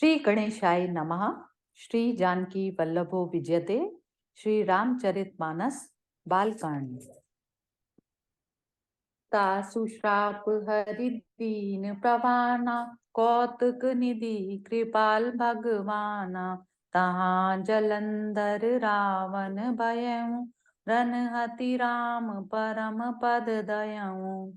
श्री गणेशाय नमः। श्री जानकी वल्लभो विजयते। श्री रामचरितमानस बालकांड। तासु श्राप हरि दीन प्रवाना, कौतुक निधि कृपाल भगवाना। तहाँ जलंधर रावण भयउ, रनहति राम परम पद दयउ।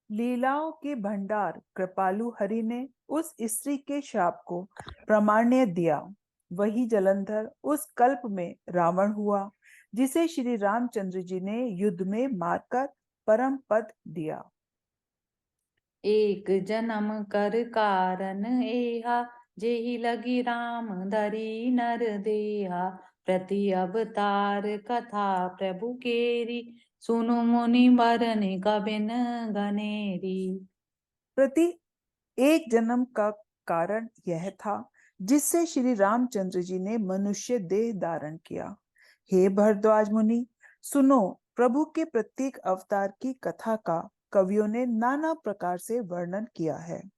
लीलाओं के भंडार कृपालु हरि ने उस स्त्री के शाप को प्रामाण्य दिया। वही जलंधर उस कल्प में रावण हुआ, जिसे श्री रामचंद्र जी ने युद्ध में मारकर परम पद दिया। एक जन्म कर कारण एहा, जेहि लगी राम धरी नर देहा। प्रति अवतार कथा प्रभु केरी, सुनु मुनि बरन कबिन गनेरी। प्रति एक जन्म का कारण यह था, जिससे श्री रामचंद्र जी ने मनुष्य देह धारण किया। हे भरद्वाज मुनि, सुनो, प्रभु के प्रत्येक अवतार की कथा का कवियों ने नाना प्रकार से वर्णन किया है।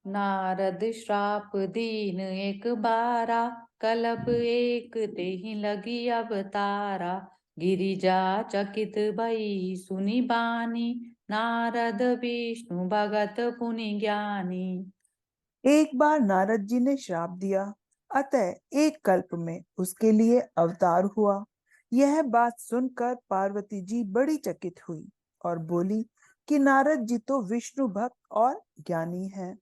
नारद श्राप दीन एक बारा, कलप एक तेहि लगी अवतारा। गिरिजा चकित भई सुनि बानी, नारद विष्णु भगत पुनि ज्ञानी। एक बार नारद जी ने श्राप दिया, अतः एक कल्प में उसके लिए अवतार हुआ। यह बात सुनकर पार्वती जी बड़ी चकित हुई और बोली कि नारद जी तो विष्णु भक्त और ज्ञानी हैं।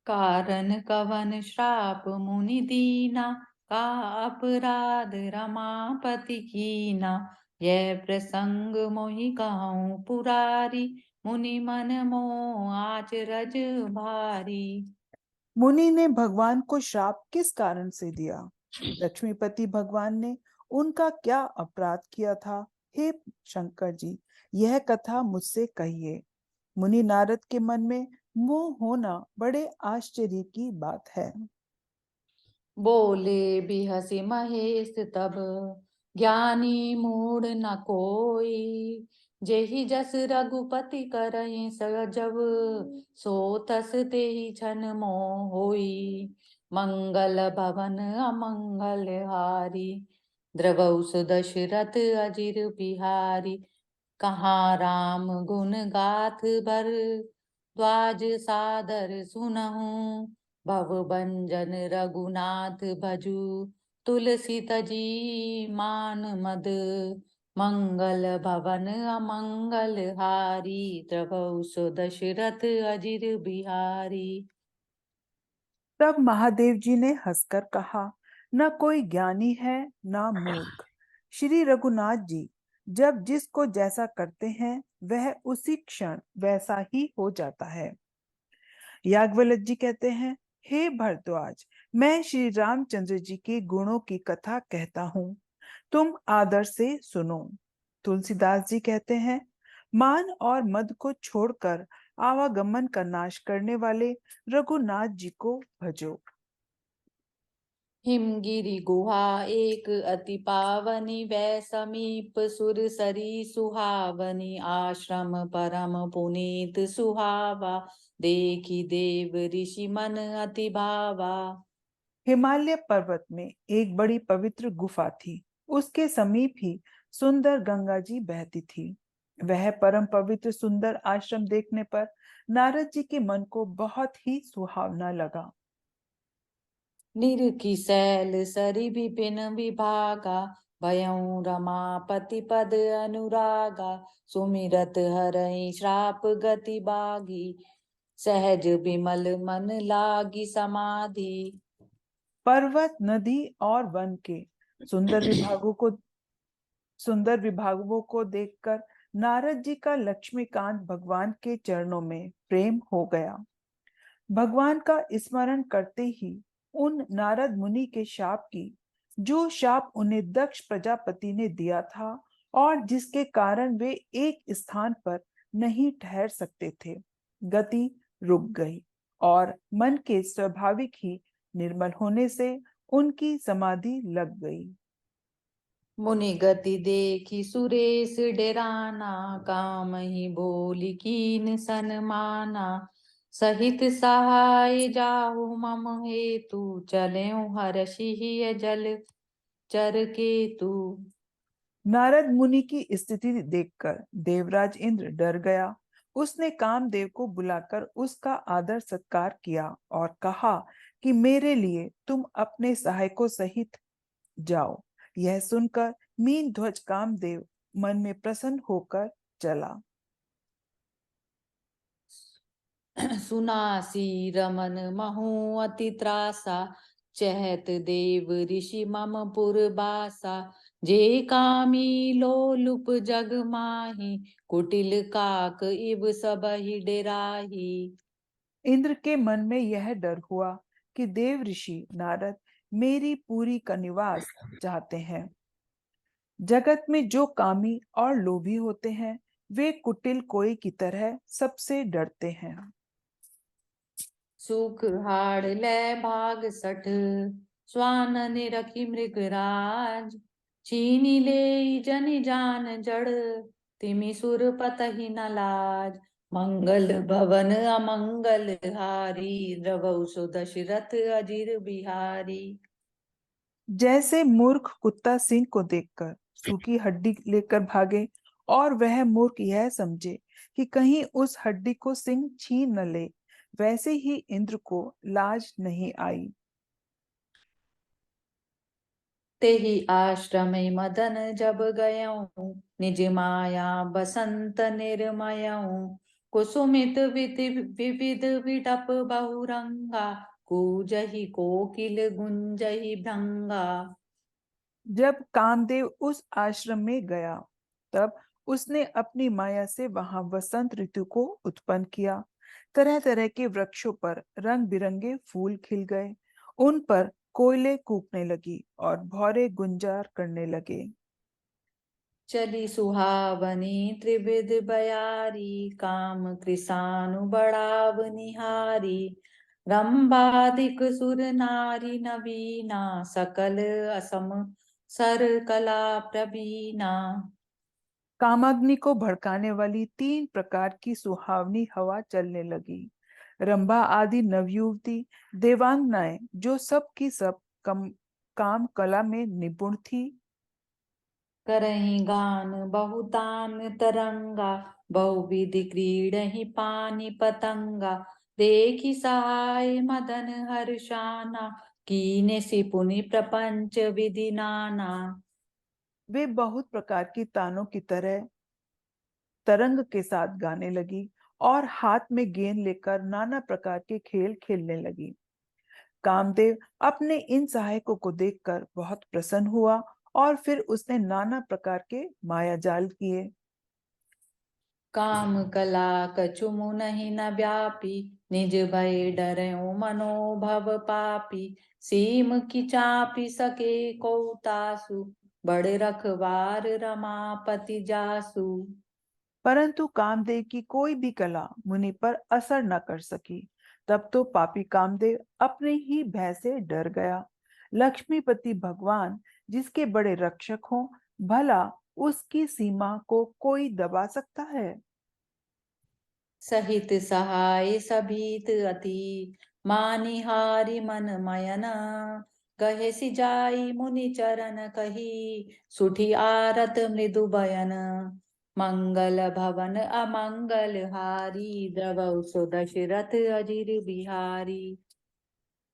कारण कवन श्राप मुनि दीना, का अपराध रमापति कीना। यह प्रसंग मोहि कहूँ पुरारी, मुनि मन मोह आचरज भारी। मुनि ने भगवान को श्राप किस कारण से दिया? लक्ष्मीपति भगवान ने उनका क्या अपराध किया था? हे शंकर जी, यह कथा मुझसे कहिए। मुनि नारद के मन में मोह होना बड़े आश्चर्य की बात है। बोले बिहसी महेश तब, ज्ञानी मूढ़ न कोई। जेहि जस रघुपति करहि सजब, सो तस तेहि छन मोह होई। मंगल भवन अमंगल हारी, द्रवौ सुदशरथ अजिर बिहारी। कहाँ राम गुण गाथ बर, द्वाज सादर सुनहु। भव भंजन रघुनाथ भजु, तुलसी तजी मान मद। मंगल भवन अमंगल हारी, द्रवौ सो दशरथ अजिर बिहारी। तब महादेव जी ने हंसकर कहा, न कोई ज्ञानी है न मूर्ख। श्री रघुनाथ जी जब जिसको जैसा करते हैं, वह उसी क्षण वैसा ही हो जाता है। याज्ञवल्क्य जी कहते हैं, हे भरद्वाज, मैं श्री रामचंद्र जी के गुणों की कथा कहता हूँ, तुम आदर से सुनो। तुलसीदास जी कहते हैं, मान और मद को छोड़कर आवागमन का नाश करने वाले रघुनाथ जी को भजो। हिमगिरि गुहा एक अति पावनी, वै समीप सुर सरी सुहावनी। आश्रम परम पुनीत सुहावा, देखी देव ऋषि मन अति भावा। हिमालय पर्वत में एक बड़ी पवित्र गुफा थी। उसके समीप ही सुंदर गंगा जी बहती थी। वह परम पवित्र सुंदर आश्रम देखने पर नारद जी के मन को बहुत ही सुहावना लगा। निरखी सैल सरी विपिन विभागा, भयउ रमापति पद अनुरागा। सुमिरत हरहि श्राप गति बागी, सहज विमल मन लागी समाधि। पर्वत, नदी और वन के सुंदर विभागों को देखकर नारद जी का लक्ष्मीकांत भगवान के चरणों में प्रेम हो गया। भगवान का स्मरण करते ही उन नारद मुनि के शाप की, जो शाप उन्हें दक्ष प्रजापति ने दिया था और जिसके कारण वे एक स्थान पर नहीं ठहर सकते थे, गति रुक गई और मन के स्वाभाविक ही निर्मल होने से उनकी समाधि लग गई। मुनि गति देखी सुरेश डेराना, काम ही बोली कीन सनमाना। सहित सहाय जाहु मम हेतु, चलेऊ हर्षि जल चर केतु। नारद मुनि की स्थिति देखकर देवराज इंद्र डर गया। उसने कामदेव को बुलाकर उसका आदर सत्कार किया और कहा कि मेरे लिए तुम अपने सहायकों सहित जाओ। यह सुनकर मीन ध्वज कामदेव मन में प्रसन्न होकर चला। सुनासी रमन महु अति त्रासा, चहत देव ऋषि मम पुरबासा। जे कामी लोलुप जग माही, कुटिल काक इब सबहि डेराही। इंद्र के मन में यह डर हुआ कि देव ऋषि नारद मेरी पूरी का निवास चाहते हैं। जगत में जो कामी और लोभी होते हैं, वे कुटिल कोई की तरह सबसे डरते हैं। सुख हाड़ लै भाग सठ, स्वानन रखी मृगराज। छीनी ले जन जान जड़, तिमि सुर पतहि न लाज। मंगल भवन अमंगल हारी, द्रवौ सो दशरथ अजिर बिहारी। जैसे मूर्ख कुत्ता सिंह को देखकर सूखी हड्डी लेकर भागे और वह मूर्ख यह समझे कि कहीं उस हड्डी को सिंह छीन न ले, वैसे ही इंद्र को लाज नहीं आई। तेहि आश्रमे मदन जब गयऊँ, निज माया बसंत निर्मयऊँ। कुसुमित विविध विटप बहुरंगा, कूजहि कोकिल गुंजहि भृंगा। जब कामदेव उस आश्रम में गया, तब उसने अपनी माया से वहां वसंत ऋतु को उत्पन्न किया। तरह तरह के वृक्षों पर रंग बिरंगे फूल खिल गए। उन पर कोयले कूकने लगी और भौरे गुंजार करने लगे। चली सुहावनी त्रिविध बयारी, काम कृसानु बढ़ाव निहारी। रंबादिक सुर नारी नवीना, सकल असम सर कला प्रवीणा। कामाग्नि को भड़काने वाली 3 प्रकार की सुहावनी हवा चलने लगी। रंभा आदि नवयुवती देवांगनाएं, जो सब की सब काम कला में निपुण थी। करही गान बहुतान तरंगा, बहुविधि क्रीडहि पानी पतंगा। देखि सहाय मदन हर्षाना, कीने सिपुनि प्रपंच विधि नाना। वे बहुत प्रकार की तानों की तरह तरंग के साथ गाने लगी और हाथ में गेंद लेकर नाना प्रकार के खेल खेलने लगी। कामदेव अपने इन सहायकों को देखकर बहुत प्रसन्न हुआ और फिर उसने नाना प्रकार के माया जाल किए। काम कला कछु मुनहि न व्यापी, निज भय डरऊ मनोभव पापी। सीम की चापी सके को तासु, बड़े रखवार रमापति जासु। परंतु कामदेव की कोई भी कला मुनि पर असर न कर सकी। तब तो पापी कामदेव अपने ही भय से डर गया। लक्ष्मीपति भगवान जिसके बड़े रक्षक हों, भला उसकी सीमा को कोई दबा सकता है? सहित सहाय सभीत अति, मानिहारी मन मयन। कहे सिजाई मुनि चरण कही, सुठी आरत मृदु बयन। मंगल भवन अमंगल हारी, द्रवौ सो दशरथ अजिर बिहारी।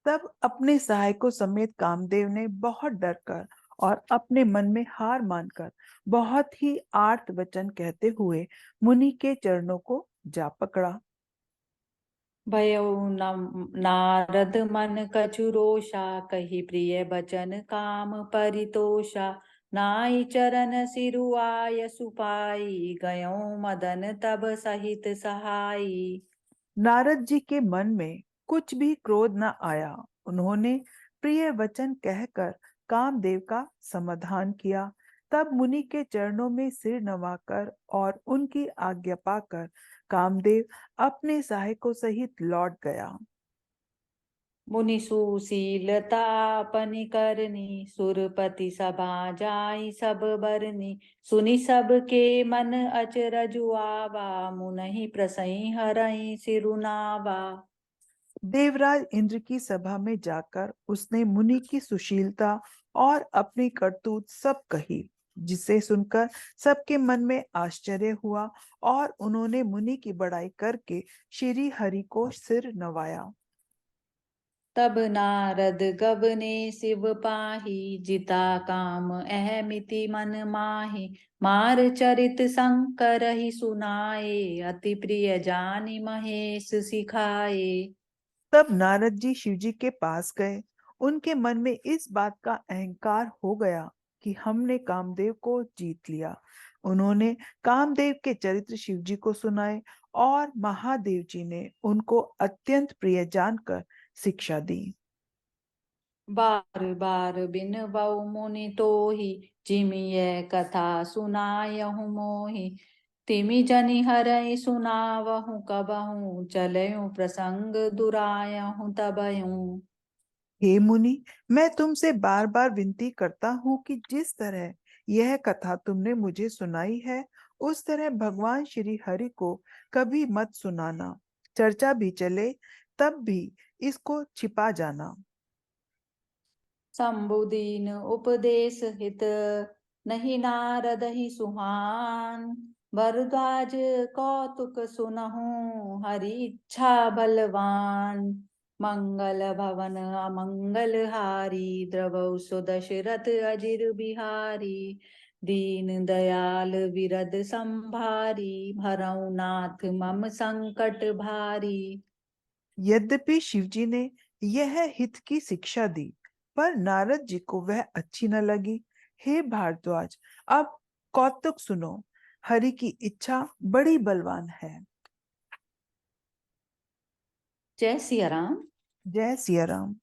तब अपने सहायकों समेत कामदेव ने बहुत डर कर और अपने मन में हार मानकर बहुत ही आर्त वचन कहते हुए मुनि के चरणों को जा पकड़ा। भयो नारद मन कछु रोषा, कही प्रिय बचन काम परितोषा। नाई चरण सिरुआय सुपाई, गयो मदन तब सहित सहाई। नारद जी के मन में कुछ भी क्रोध न आया। उन्होंने प्रिय वचन कहकर कामदेव का समाधान किया। तब मुनि के चरणों में सिर नवाकर और उनकी आज्ञा पाकर कामदेव अपने सहायकों सहित लौट गया। मुनि सुशीलता पनि करनी, सुरपति सभा जाई सब बरनी। सुनि सब के मन अचरजु आवा, मुनहि प्रसई हरई सिरुनावा। देवराज इंद्र की सभा में जाकर उसने मुनि की सुशीलता और अपनी करतूत सब कही, जिसे सुनकर सबके मन में आश्चर्य हुआ और उन्होंने मुनि की बड़ाई करके श्री हरि को सिर नवाया। तब नारद गबने शिव पाही, जिता काम अहमिति मन माही। मार चरित शंकर ही सुनाए, अति प्रिय जानि महेश सिखाए। तब नारद जी शिव जी के पास गए। उनके मन में इस बात का अहंकार हो गया कि हमने कामदेव को जीत लिया। उन्होंने कामदेव के चरित्र शिव जी को सुनाए और महादेव जी ने उनको अत्यंत प्रिय जानकर शिक्षा दी। बार बार बिन बहु मुनि तोहि, जिमि यह कथा सुनायहु मोहि। तिमि जनि हरइ सुनावहु कबहु, चलयु प्रसंग दुरायहु तबयु। हे मुनि, मैं तुमसे बार बार विनती करता हूँ कि जिस तरह यह कथा तुमने मुझे सुनाई है, उस तरह भगवान श्री हरि को कभी मत सुनाना। चर्चा भी चले तब भी इसको छिपा जाना। शंभुदीन उपदेश हित, नहीं नारद ही सुहान। भरद्वाज कौतुक सुनहु, हरि इच्छा बलवान। मंगल भवन अमंगल हारी, द्रवौ सुदशरथ अजिर बिहारी। दीन दयाल विरद संभारी, भरऊ नाथ मम संकट भारी। यद्यपि शिवजी ने यह हित की शिक्षा दी, पर नारद जी को वह अच्छी न लगी। हे भारद्वाज, अब कौतुक सुनो। हरि की इच्छा बड़ी बलवान है। जय सिया राम। जय सिया राम।